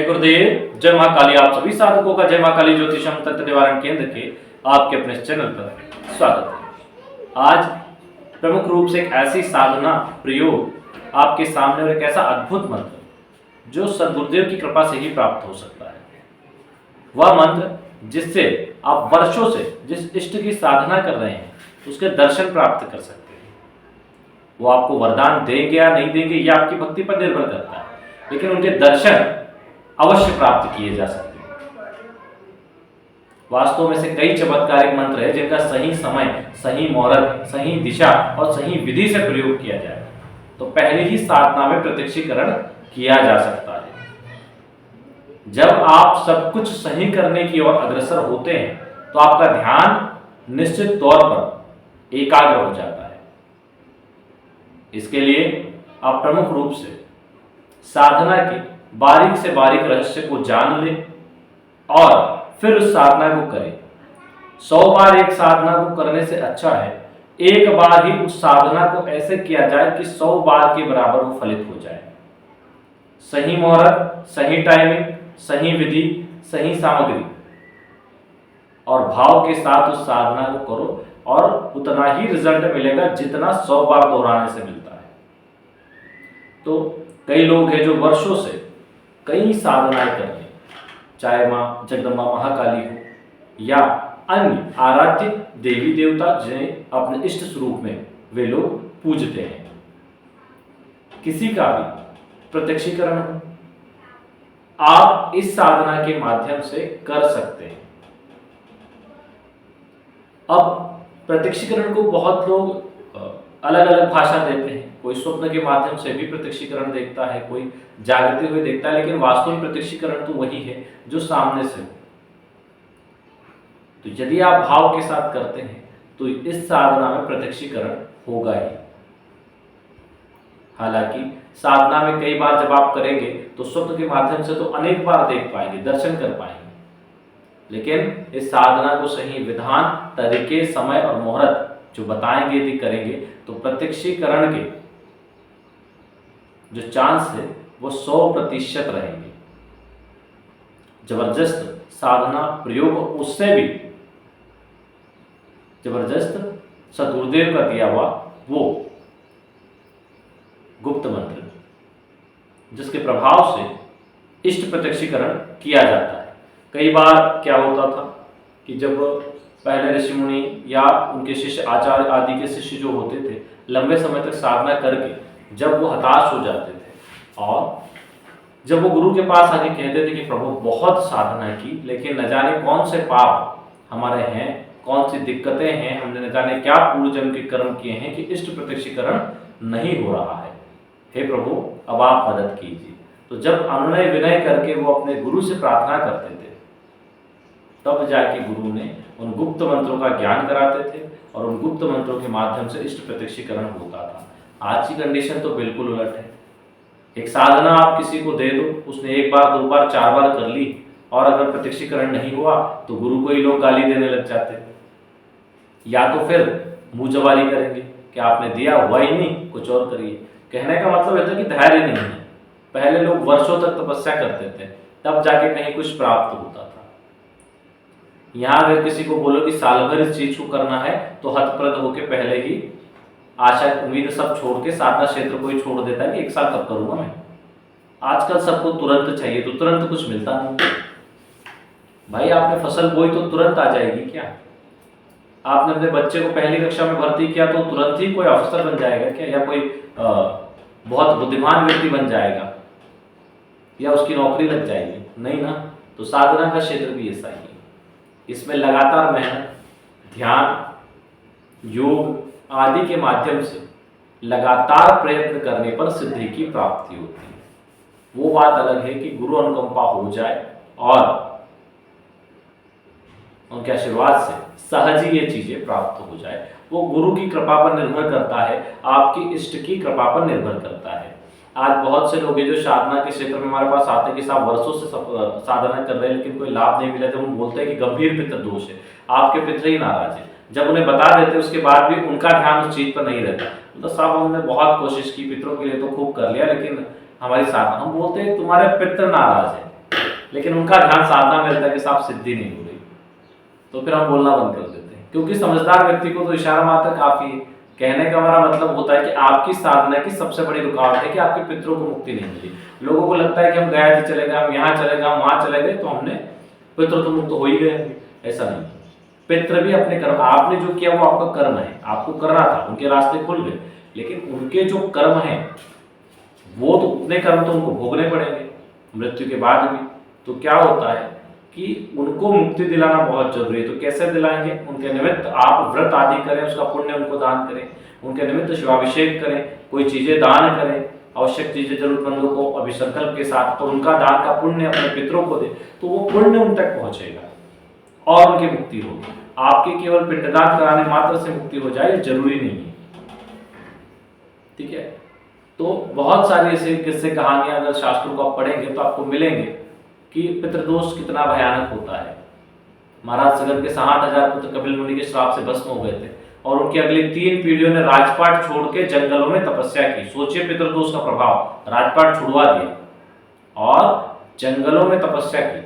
गुरुदेव, जय मां काली। आप सभी साधकों का जय मां काली ज्योतिषम तंत्र निवारण केंद्र के आपके अपने चैनल पर स्वागत है। आज प्रमुख रूप से एक ऐसी साधना प्रयोग आपके सामने और एक ऐसा अद्भुत मंत्र जो सद्गुरुदेव की कृपा से ही प्राप्त हो सकता है। वह मंत्र जिससे आप वर्षों से जिस इष्ट की साधना कर रहे हैं उसके दर्शन प्राप्त कर सकते हैं। वो आपको वरदान देंगे या नहीं देंगे यह आपकी भक्ति पर निर्भर करता है, लेकिन उनके दर्शन अवश्य प्राप्त किए जा सकते हैं। वास्तव में से कई चमत्कारिक मंत्र है जिनका सही समय, सही मुहूर्त, सही दिशा और सही विधि से प्रयोग किया जाए तो पहले ही साधना में प्रत्यक्षीकरण किया जा सकता है। जब आप सब कुछ सही करने की ओर अग्रसर होते हैं तो आपका ध्यान निश्चित तौर पर एकाग्र हो जाता है। इसके लिए आप प्रमुख रूप से साधना के बारीक से बारीक रहस्य को जान लें और फिर उस साधना को करें। 100 बार एक साधना को करने से अच्छा है एक बार ही उस साधना को ऐसे किया जाए कि 100 बार के बराबर वो फलित हो जाए। सही मुहूर्त, सही टाइमिंग, सही विधि, सही सामग्री और भाव के साथ उस साधना को करो और उतना ही रिजल्ट मिलेगा जितना 100 बार दोहराने से मिलता है। तो कई लोग हैं जो वर्षों से कई साधनाएं कर रहे हैं, चाहे मां जगदम्बा महाकाली हो या अन्य आराध्य देवी देवता जिन्हें अपने इष्ट स्वरूप में वे लोग पूजते हैं। किसी का भी प्रत्यक्षीकरण हो आप इस साधना के माध्यम से कर सकते हैं। अब प्रत्यक्षीकरण को बहुत लोग अलग अलग भाषा देते हैं। कोई स्वप्न के माध्यम से भी प्रत्यक्षीकरण देखता है, कोई जागते हुए देखता है, लेकिन वास्तव में प्रत्यक्षीकरण तो वही है जो सामने से हो। तो यदि आप भाव के साथ करते हैं तो इस साधना में प्रत्यक्षीकरण होगा ही। हालांकि साधना में कई बार जब आप करेंगे तो स्वप्न के माध्यम से तो अनेक बार देख पाएंगे, दर्शन कर पाएंगे, लेकिन इस साधना को सही विधान, तरीके, समय और मुहूर्त जो बताएंगे यदि करेंगे तो प्रत्यक्षीकरण के जो चांस है वो 100% रहेंगे। जबरदस्त साधना प्रयोग, उससे भी जबरदस्त सद्गुरुदेव का दिया हुआ वो गुप्त मंत्र जिसके प्रभाव से इष्ट प्रत्यक्षीकरण किया जाता है। कई बार क्या होता था कि जब पहले ऋषि मुनि या उनके शिष्य, आचार्य आदि के शिष्य जो होते थे, लंबे समय तक साधना करके जब वो हताश हो जाते थे और जब वो गुरु के पास आके कहते थे कि प्रभु बहुत साधना की लेकिन न जाने कौन से पाप हमारे हैं, कौन सी दिक्कतें हैं, हमने न जाने क्या पूर्व जन्म के कर्म किए हैं कि इष्ट प्रत्यक्षीकरण नहीं हो रहा है, हे प्रभु अब आप मदद कीजिए। तो जब अनुनय विनय करके वो अपने गुरु से प्रार्थना करते थे तब जाके गुरु ने उन गुप्त मंत्रों का ज्ञान कराते थे और उन गुप्त मंत्रों के माध्यम से इष्ट प्रत्यक्षीकरण होता था। आज की कंडीशन तो बिल्कुल उलट है। एक साधना आप किसी को दे दो, उसने एक बार, 2 बार, 4 बार कर ली और अगर प्रत्यक्षीकरण नहीं हुआ तो गुरु को ही लोग गाली देने लग जाते हैं, या तो फिर मुंह जवाली करेंगे कि आपने दिया हुआ ही नहीं, कुछ और करिए। कहने का मतलब है कि धैर्य नहीं है। पहले लोग वर्षों तक तपस्या करते थे तब जाके कहीं कुछ प्राप्त होता था। यहाँ अगर किसी को बोलो कि साल भर इस चीज को करना है तो हतप्रद होके पहले ही आशा उम्मीद सब छोड़ के साधना क्षेत्र को ही छोड़ देता है कि 1 साल कब करूंगा मैं। आजकल सबको तुरंत चाहिए तो तुरंत कुछ मिलता नहीं। भाई आपने फसल बोई तो तुरंत आ जाएगी क्या? आपने अपने बच्चे को पहली कक्षा में भर्ती किया तो तुरंत ही कोई अफसर बन जाएगा क्या, या कोई बहुत बुद्धिमान व्यक्ति बन जाएगा या उसकी नौकरी लग जाएगी? नहीं ना। तो साधना का क्षेत्र भी ऐसा ही है। इसमें लगातार मेहनत, ध्यान, योग आदि के माध्यम से लगातार प्रयत्न करने पर सिद्धि की प्राप्ति होती है। वो बात अलग है कि गुरु अनुकंपा हो जाए और उनके आशीर्वाद से सहज ही ये चीजें प्राप्त हो जाए। वो गुरु की कृपा पर निर्भर करता है, आपकी इष्ट की कृपा पर निर्भर करता है। आज बहुत से लोग हैं जो साधना के क्षेत्र में हमारे पास आते हैं कि साहब वर्षों से साधना कर रहे हैं लेकिन कोई लाभ नहीं मिला। तो हम बोलते हैं कि गंभीर पितृ दोष है, आपके पितृ ही नाराज है। जब उन्हें बता देते उसके बाद भी उनका ध्यान उस चीज पर नहीं रहता। तो साहब हमने बहुत कोशिश की, पितरों के लिए तो खूब कर लिया लेकिन हमारी साधना, हम बोलते हैं तुम्हारे पितृ नाराज है। लेकिन उनका ध्यान साधना में रहता है कि साहब सिद्धि नहीं हो रही, तो फिर हम बोलना बंद कर देते हैं, क्योंकि समझदार व्यक्ति को तो इशारा मात्र काफी है। कहने का हमारा मतलब होता है कि आपकी साधना की सबसे बड़ी रुकावट है कि आपके पितरों को मुक्ति नहीं मिली। लोगों को लगता है कि हम गया जी चले गए, हम यहाँ चले गए, हम वहां चले गए, तो हमने पितृ तो मुक्त हो ही गए। ऐसा नहीं, पितृ भी अपने कर्म, आपने जो किया वो आपका कर्म है, आपको करना था, उनके रास्ते खुल गए, लेकिन उनके जो कर्म है वो तो उतने कर्म तो उनको भोगने पड़ेंगे मृत्यु के बाद भी। तो क्या होता है कि उनको मुक्ति दिलाना बहुत जरूरी है। तो कैसे दिलाएंगे? उनके निमित्त आप व्रत आदि करें, उसका पुण्य उनको दान करें, उनके निमित्त शिवाभिषेक करें, कोई चीजें दान करें, आवश्यक चीजें जरूरतमंदों को अभिसंकल्प के साथ, तो उनका दान का पुण्य अपने पितरों को दे, तो वो पुण्य उन तक पहुंचेगा और उनकी मुक्ति होगी। आपके केवल पिंडदान कराने मात्र से मुक्ति हो जाए जरूरी नहीं है, ठीक है। तो बहुत सारी ऐसे किस्से कहानियां अगर शास्त्रों को आप पढ़ेंगे तो आपको मिलेंगे कि पितृदोष कितना भयानक होता है। महाराज सगर के 60,000 पुत्र कपिल मुनि के श्राप से भस्म हो गए थे और उनकी अगली 3 पीढ़ियों ने राजपाट छोड़ के जंगलों में तपस्या की। सोचिए पितृदोष का प्रभाव, राजपाट छुड़वा दिया और जंगलों में तपस्या की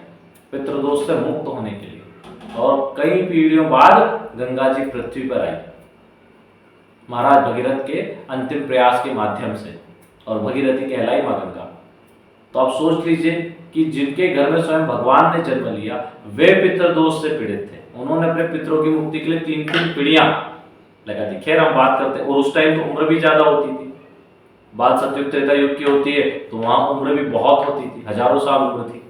पितृदोष से मुक्त होने के लिए, और कई पीढ़ियों बाद गंगा जी पृथ्वी पर आई महाराज भगीरथ के अंतिम प्रयास के माध्यम से, और भगीरथी कहलाई मां गंगा। तो आप सोच लीजिए कि जिनके घर में स्वयं भगवान ने जन्म लिया वे पितृदोष से पीड़ित थे, उन्होंने अपने पितरों की मुक्ति के लिए 3-3 पीढ़ियां लगा दी। खैर हम बात करते हैं, और उस टाइम तो उम्र भी ज्यादा होती थी, बाल सतयुग त्रेता युग की होती है तो वहां उम्र भी बहुत होती थी, हजारों साल उम्र थी।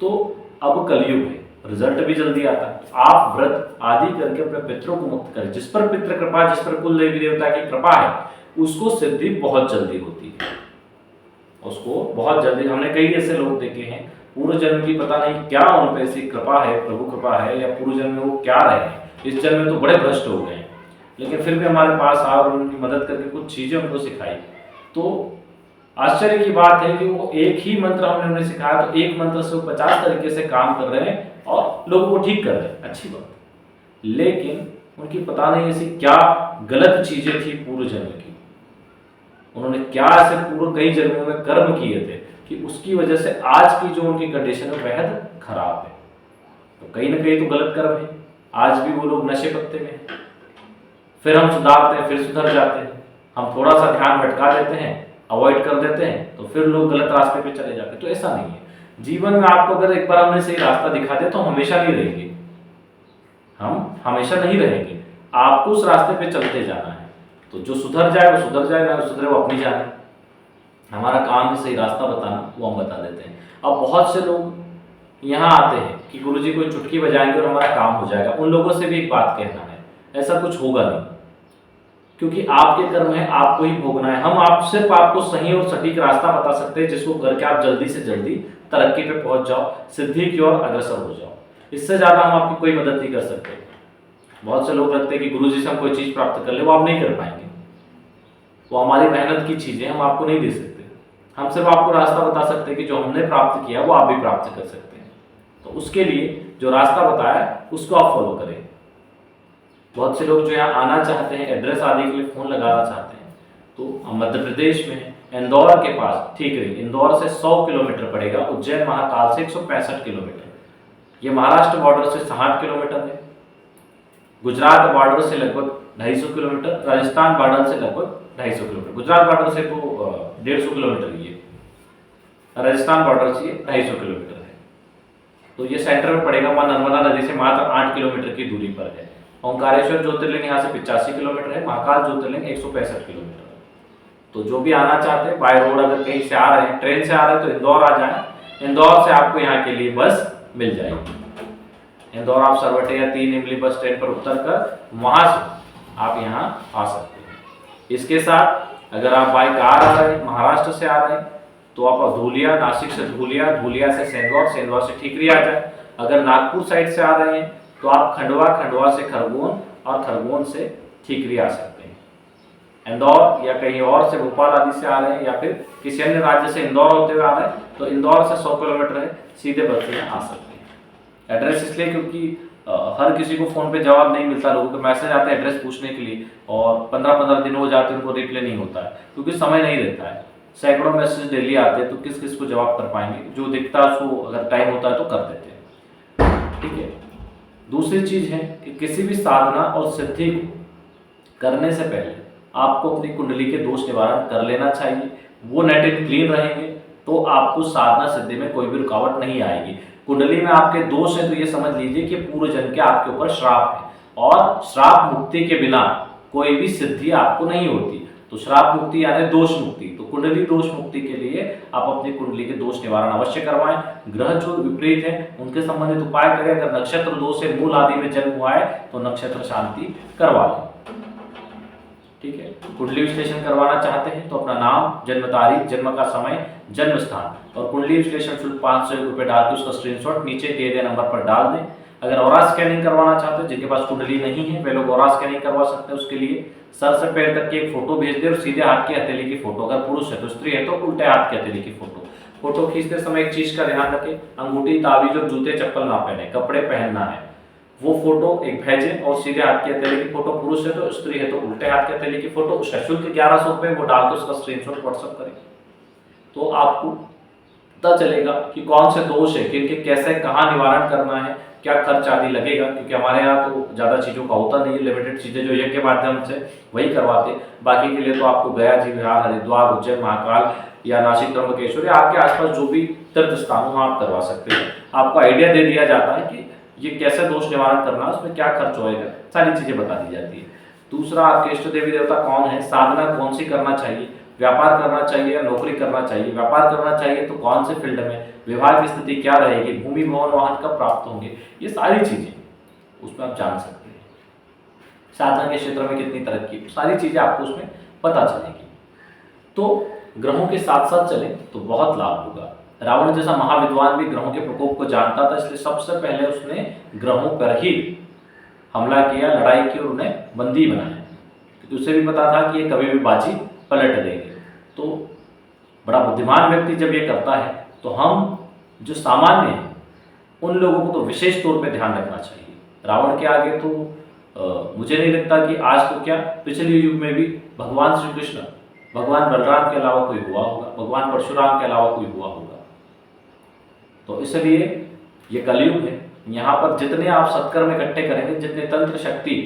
तो अब कलयुग है, रिजल्ट भी जल्दी आता है। आप व्रत आदि करके अपने पितरों को मुक्त करें। जिस पर पितृ कृपा, जिस पर कुल देवी देवता की कृपा है, उसको सिद्धि बहुत जल्दी होती है, उसको बहुत जल्दी। हमने कई ऐसे लोग देखे हैं पूर्व जन्म की पता नहीं क्या उन पे ऐसी कृपा है, प्रभु कृपा है, या पूर्व जन्म में वो क्या रहे हैं, इस जन्म में तो बड़े भ्रष्ट हो गए, लेकिन फिर भी हमारे पास आ और उनकी मदद करके कुछ चीजें उनको सिखाई। तो आश्चर्य की बात है कि वो एक ही मंत्र हमने उन्हें सिखाया, तो एक मंत्र से वो 50 तरीके से काम कर रहे हैं और लोगों को ठीक कर रहे हैं, अच्छी बात। लेकिन उनकी पता नहीं ऐसी क्या गलत चीजें थी पूर्व जन्म की, उन्होंने क्या ऐसे पूर्व कई जन्मों में कर्म किए थे कि उसकी वजह से आज की जो उनकी कंडीशन है बेहद खराब है। तो कहीं ना कहीं तो गलत कर्म है, आज भी वो लोग नशे पत्ते में हैं। फिर हम सुधारते हैं, फिर सुधर जाते हैं, हम थोड़ा सा ध्यान भटका देते हैं, अवॉइड कर देते हैं, तो फिर लोग गलत रास्ते पे चले जाते हैं। तो ऐसा नहीं है, जीवन में आपको अगर एक बार हमने सही रास्ता दिखा दिया तो हम हमेशा नहीं रहेंगे, हम हमेशा नहीं रहेंगे, आपको उस रास्ते पे चलते जाना है। तो जो सुधर जाए वो सुधर जाए, ना सुधरे वो अपनी जाने। हमारा काम है सही रास्ता बताना, वो हम बता देते हैं। अब बहुत से लोग यहाँ आते हैं कि गुरुजी कोई चुटकी बजाएंगे और हमारा काम हो जाएगा। उन लोगों से भी एक बात कहना है, ऐसा कुछ होगा नहीं, क्योंकि आपके कर्म है, आपको ही भोगना है। हम आप सिर्फ आपको सही और सटीक रास्ता बता सकते हैं जिसको करके आप जल्दी से जल्दी तरक्की पे पहुंच जाओ, सिद्धि की ओर अग्रसर हो जाओ। इससे ज्यादा हम आपकी कोई मदद नहीं कर सकते। बहुत से लोग लगते हैं कि गुरुजी से हम कोई चीज प्राप्त कर ले, वो आप नहीं कर पाएंगे, वो हमारी मेहनत की चीजें हम आपको नहीं दे सकते। हम सिर्फ आपको रास्ता बता सकते हैं कि जो हमने प्राप्त किया वो आप भी प्राप्त कर सकते हैं। तो उसके लिए जो रास्ता बताया उसको आप फॉलो करें। बहुत से लोग जो यहाँ आना चाहते हैं, एड्रेस आदि के लिए फोन लगाना चाहते हैं, तो हम मध्य प्रदेश में इंदौर के पास ठीकरी, इंदौर से 100 किलोमीटर पड़ेगा, उज्जैन महाकाल से 165 किलोमीटर, ये महाराष्ट्र बॉर्डर से 60 किलोमीटर है, गुजरात बॉर्डर से लगभग 250 किलोमीटर, राजस्थान बॉर्डर से लगभग 250 किलोमीटर, गुजरात बॉर्डर से तो 150 किलोमीटर ही है, राजस्थान बॉर्डर से 250 किलोमीटर है। तो ये सेंटर में पड़ेगा, वहाँ नर्मदा नदी से मात्र 8 किलोमीटर की दूरी पर है। ओंकारेश्वर ज्योतिर्लिंग यहाँ से 85 किलोमीटर है, महाकाल ज्योतिर्लिंग 165 किलोमीटर है। तो जो भी आना चाहते हैं बाय रोड, अगर कहीं से आ रहे हैं, ट्रेन से आ रहे हैं तो इंदौर आ जाए, इंदौर से आपको यहाँ के लिए बस मिल जाएगी। इंदौर आप सरवटे या 3 इमली बस स्टैंड पर उतर कर वहां से आप यहाँ आ सकते हैं। इसके साथ अगर आप बाय कार आ रहे हैं, महाराष्ट्र से आ रहे हैं, तो आप धूलिया, नासिक से धूलिया, धूलिया से सेंधवा, सेंधवा से ठीकरी आ जाए। अगर नागपुर साइड से आ रहे हैं तो आप खंडवा, खंडवा से खरगोन और खरगोन से ठीकरी आ सकते हैं। इंदौर या कहीं और से भोपाल आदि से आ रहे हैं, या फिर किसी अन्य राज्य से इंदौर होते हुए आ रहे हैं, तो इंदौर से 100 किलोमीटर है, सीधे बस से आ सकते हैं। एड्रेस इसलिए क्योंकि हर किसी को फोन पे जवाब नहीं मिलता, लोगों के मैसेज आते हैं एड्रेस पूछने के लिए और 15-15 दिन हो जाते हैं, उनको रिप्लाई नहीं होता है क्योंकि समय नहीं रहता है। सैकड़ों मैसेज डेली आते हैं, तो किस किस को जवाब कर पाएंगे? जो दिखता है उसको अगर टाइम होता है तो कर देते हैं, ठीक है। दूसरी चीज है कि किसी भी साधना और सिद्धि को करने से पहले आपको अपनी कुंडली के दोष निवारण कर लेना चाहिए। वो नेट एंड क्लीन रहेंगे तो आपको साधना सिद्धि में कोई भी रुकावट नहीं आएगी। कुंडली में आपके दोष है तो ये समझ लीजिए कि पूर्व जन्म के आपके ऊपर श्राप है, और श्राप मुक्ति के बिना कोई भी सिद्धि आपको नहीं होती। तो श्राप मुक्ति यानी दोष मुक्ति, तो कुंडली दोष मुक्ति के लिए आप अपनी कुंडली के दोष निवारण अवश्य करवाएं। ग्रह जो विपरीत है उनके संबंधित उपाय करें। अगर नक्षत्र दोष है, मूल आदि में जन्म हुआ है तो नक्षत्र शांति करवा लें, ठीक है। कुंडली विश्लेषण करवाना चाहते हैं तो अपना नाम, जन्म तारीख, जन्म का समय, जन्म स्थान और कुंडली विश्लेषण शुल्क 500 रुपये डाल के उसका स्क्रीनशॉट नीचे दिए गए नंबर पर डाल दें। अगर ऑरा स्कैनिंग करवाना चाहते हैं, जिनके पास कुंडली नहीं है वे लोग ऑरा स्कैनिंग करवा सकते हैं। उसके लिए सर से पैर तक की एक फोटो भेज दे और सीधे हाथ की हथेली की फोटो, अगर पुरुष है तो, स्त्री है तो उल्टे हाथ की हथेली की फोटो। फोटो खींचते समय एक चीज का ध्यान रखें, अंगूठी, ताबीज और जूते चप्पल ना पहने, कपड़े पहनना है। वो फोटो एक भेजें और सीधे हाथ की हथेली की फोटो, पुरुष है तो, स्त्री है तो उल्टे हाथ की हथेली की फोटो। उसका शुल्क 1100 रुपये, वो डाल के उसका स्क्रीनशॉट व्हाट्सएप करें तो आपको पता चलेगा कि कौन से दोष है, किनके कैसे कहाँ निवारण करना है, क्या खर्च आदि लगेगा। क्योंकि हमारे यहाँ तो ज़्यादा चीज़ों का होता नहीं है, लिमिटेड चीज़ें जो यज्ञ के माध्यम से वही करवाते। बाकी के लिए तो आपको गया जी विहार, हरिद्वार, उज्जैन, महाकाल या नासिक, त्र्यंबकेश्वर या आपके आसपास जो भी तीर्थ स्थान हो आप करवा सकते हैं। आपको आइडिया दे दिया जाता है कि ये कैसे दोष निवारण करना है, उसमें क्या खर्च होएगा, सारी चीज़ें बता दी जाती है। दूसरा, आपके इष्ट देवी देवता कौन है, साधना कौन सी करना चाहिए, व्यापार करना चाहिए या नौकरी करना चाहिए, व्यापार करना चाहिए तो कौन से फील्ड में, विवाह की स्थिति क्या रहेगी, भूमि भवन वाहन कब प्राप्त होंगे, ये सारी चीजें उसमें आप जान सकते हैं। साधना के क्षेत्र में कितनी तरक्की, सारी चीजें आपको उसमें पता चलेगी। तो ग्रहों के साथ साथ चले तो बहुत लाभ होगा। रावण जैसा महाविद्वान भी ग्रहों के प्रकोप को जानता था, इसलिए सबसे पहले उसने ग्रहों पर ही हमला किया, लड़ाई की और उन्हें बंदी बनाया, क्योंकि उसे भी पता था कि ये कभी भी बाजी पलट देंगे। तो बड़ा बुद्धिमान व्यक्ति जब ये करता है तो हम जो सामान्य हैं उन लोगों को तो विशेष तौर पे ध्यान रखना चाहिए। रावण के आगे तो मुझे नहीं लगता कि आज तो क्या, पिछले युग में भी भगवान श्री कृष्ण, भगवान बलराम के अलावा कोई हुआ होगा, भगवान परशुराम के अलावा कोई हुआ होगा। तो इसलिए ये कलयुग है, यहाँ पर जितने आप सत्कर्म इकट्ठे करेंगे, जितने तंत्र शक्ति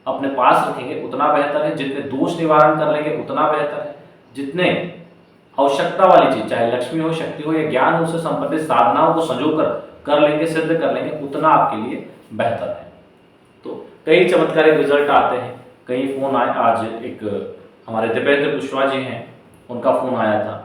अपने पास रखेंगे उतना बेहतर है, जितने दोष निवारण कर लेंगे उतना बेहतर है, जितने आवश्यकता वाली चीज, चाहे लक्ष्मी हो, शक्ति हो या ज्ञान हो, उससे संबंधित साधनाओं को संजोकर कर लेंगे, सिद्ध कर लेंगे, उतना आपके लिए बेहतर है। तो कई चमत्कारिक रिजल्ट आते हैं। कई फोन आए, आज एक हमारे दीपेंद्र कुशवाहा जी हैं, उनका फोन आया था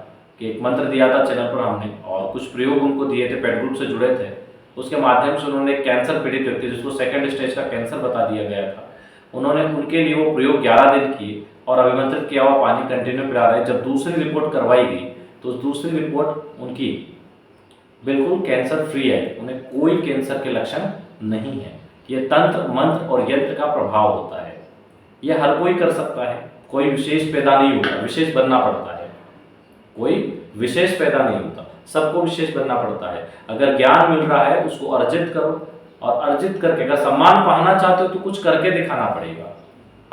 कि एक मंत्र दिया था चैनल पर हमने और कुछ प्रयोग उनको दिए थे, पेड ग्रुप से जुड़े थे, उसके माध्यम से उन्होंने कैंसर पीड़ित व्यक्ति जिसको 2nd स्टेज का कैंसर बता दिया गया था, उन्होंने उनके लिए वो प्रयोग 11 दिन किए और अभिमंत्रित किया हुआ पानी कंटिन्यू पिला रहे। जब दूसरी रिपोर्ट करवाई गई तो दूसरी रिपोर्ट उनकी बिल्कुल कैंसर फ्री है, उन्हें कोई कैंसर के लक्षण नहीं है। यह तंत्र, मंत्र और यंत्र का प्रभाव होता है। यह हर कोई कर सकता है, कोई विशेष पैदा नहीं होता, विशेष बनना पड़ता है। कोई विशेष पैदा नहीं होता, सबको विशेष बनना पड़ता है। अगर ज्ञान मिल रहा है उसको अर्जित करो, और अर्जित करके अगर सम्मान पाना चाहते हो तो कुछ करके दिखाना पड़ेगा।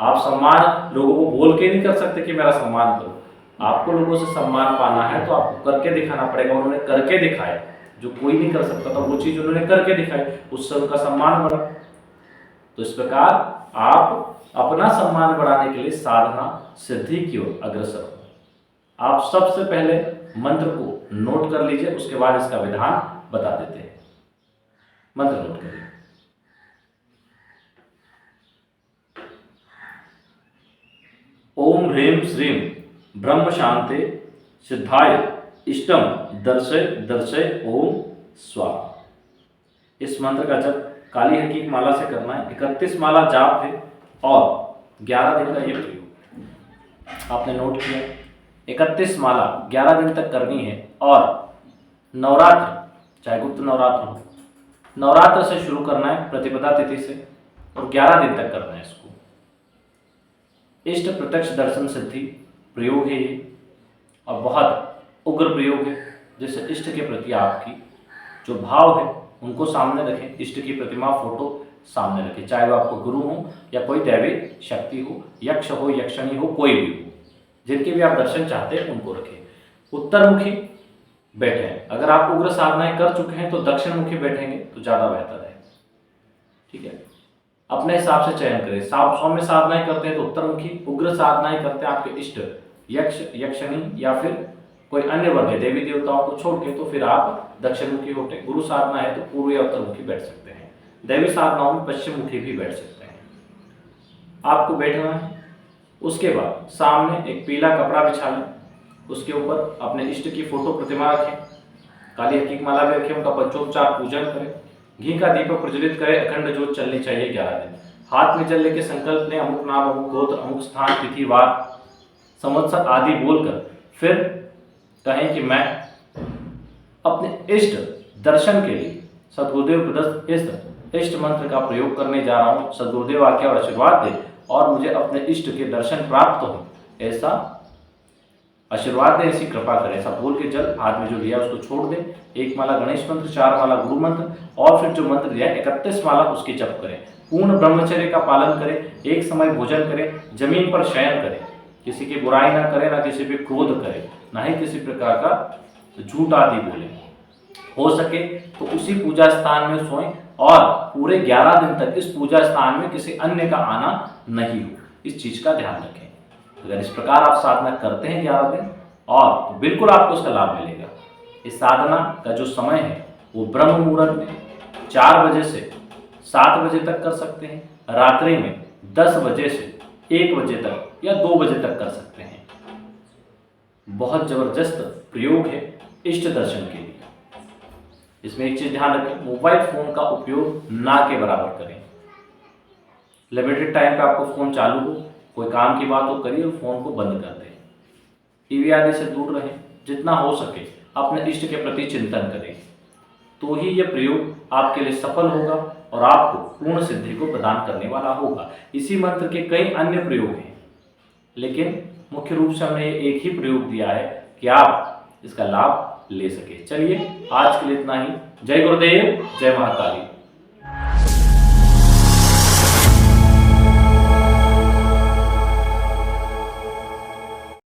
आप सम्मान लोगों को बोल के नहीं कर सकते कि मेरा सम्मान करो, आपको लोगों से सम्मान पाना है तो आपको करके दिखाना पड़ेगा। उन्होंने करके दिखाया, जो कोई नहीं कर सकता था वो चीज उन्होंने करके दिखाई, उससे उनका सम्मान बढ़ा। तो इस प्रकार आप अपना सम्मान बढ़ाने के लिए साधना सिद्धि की ओर अग्रसर हो। आप सबसे पहले मंत्र को नोट कर लीजिए, उसके बाद इसका विधान बता देते हैं। मंत्र नोट करिए। ओम ह्रीं श्रीं ब्रह्म शांते सिद्धाय इष्टम दर्शय दर्शय ओम स्वाहा। इस मंत्र का जप काली हकीक माला से करना है। 31 माला जाप है और 11 दिन का ये प्रयोग आपने नोट किया। 31 माला 11 दिन तक करनी है और नवरात्र, चाहे गुप्त नवरात्र हो, नवरात्र से शुरू करना है प्रतिपदा तिथि से और 11 दिन तक करना है इसको। इष्ट प्रत्यक्ष दर्शन सिद्धि प्रयोग है ये और बहुत उग्र प्रयोग है, जिससे इष्ट के प्रति आपकी जो भाव है उनको सामने रखें। इष्ट की प्रतिमा, फोटो सामने रखें, चाहे वो आपको गुरु हो या कोई दैवी शक्ति हो, यक्ष हो, यक्षणी हो, कोई भी हो। जिनके भी आप दर्शन चाहते हैं उनको रखें। उत्तरमुखी बैठें। अगर आप उग्र साधनाएं कर चुके हैं तो दक्षिण मुखी बैठेंगे तो ज़्यादा बेहतर है। ठीक है, अपने हिसाब से चयन करें। सौम्य साधनाएं करते हैं तो उत्तरमुखी, उग्र साधनाएं करते हैं आपके इष्ट यक्ष यक्षिणी या फिर कोई अन्य वर्ग है देवी देवताओं को छोड़ के, तो फिर आप दक्षिणमुखी होते। गुरु साधना है तो पूर्व या उत्तरमुखी बैठ सकते हैं। दैवी साधनाओं में पश्चिम मुखी भी बैठ सकते हैं। आपको बैठना है। उसके बाद सामने एक पीला कपड़ा बिछा लें, उसके ऊपर अपने इष्ट की फोटो प्रतिमा रखें, काली हकीक माला भी रखें, उनका पंचोपचार पूजन करें, घी का दीपक प्रज्वलित करें, अखंड ज्योत चलनी चाहिए 11 दिन। हाथ में जल लेके संकल्प लें, अमुक नाम, अमुक गोत्र, अमुक स्थान, तिथि, वार, संवत्सर आदि बोलकर फिर कहें कि मैं अपने इष्ट दर्शन के लिए सद्गुरुदेव प्रदत्त इष्ट मंत्र का प्रयोग करने जा रहा हूँ। सद्गुरुदेव आज्ञा और आशीर्वाद दे और मुझे अपने इष्ट के दर्शन प्राप्त हो, ऐसा आशीर्वाद दे, ऐसी कृपा करें। ऐसा बोल के जल हाथ में जो लिया उसको छोड़ दें। 1 माला गणेश मंत्र, 4 माला गुरु मंत्र और फिर जो मंत्र दिया 31 माला उसकी जप करें। पूर्ण ब्रह्मचर्य का पालन करें, एक समय भोजन करें, जमीन पर शयन करें, किसी की बुराई ना करें, ना किसी पे क्रोध करें, ना ही किसी प्रकार का झूठ आदि बोले। हो सके तो उसी पूजा स्थान में सोएं और पूरे 11 दिन तक इस पूजा स्थान में किसी अन्य का आना नहीं हो। इस चीज का ध्यान रखें। अगर इस प्रकार आप साधना करते हैं 11 दिन और तो बिल्कुल आपको उसका लाभ मिलेगा। इस साधना का जो समय है वो ब्रह्म मुहूर्त में 4 बजे से 7 बजे तक कर सकते हैं, रात्रि में 10 बजे से 1 बजे तक या 2 बजे तक कर सकते हैं। बहुत जबरदस्त प्रयोग है इष्ट दर्शन के लिए। इसमें एक चीज ध्यान रखें, मोबाइल फोन का उपयोग ना के बराबर करें। लिमिटेड टाइम पे आपको फोन चालू हो, कोई काम की बात हो करिए और फोन को बंद कर दें। टीवी आदि से दूर रहें, जितना हो सके अपने इष्ट के प्रति चिंतन करें, तो ही ये प्रयोग आपके लिए सफल होगा और आपको पूर्ण सिद्धि को प्रदान करने वाला होगा। इसी मंत्र के कई अन्य प्रयोग हैं, लेकिन मुख्य रूप से हमने एक ही प्रयोग दिया है कि आप इसका लाभ ले सके। चलिए आज के लिए इतना ही। जय गुरुदेव, जय महाकाली।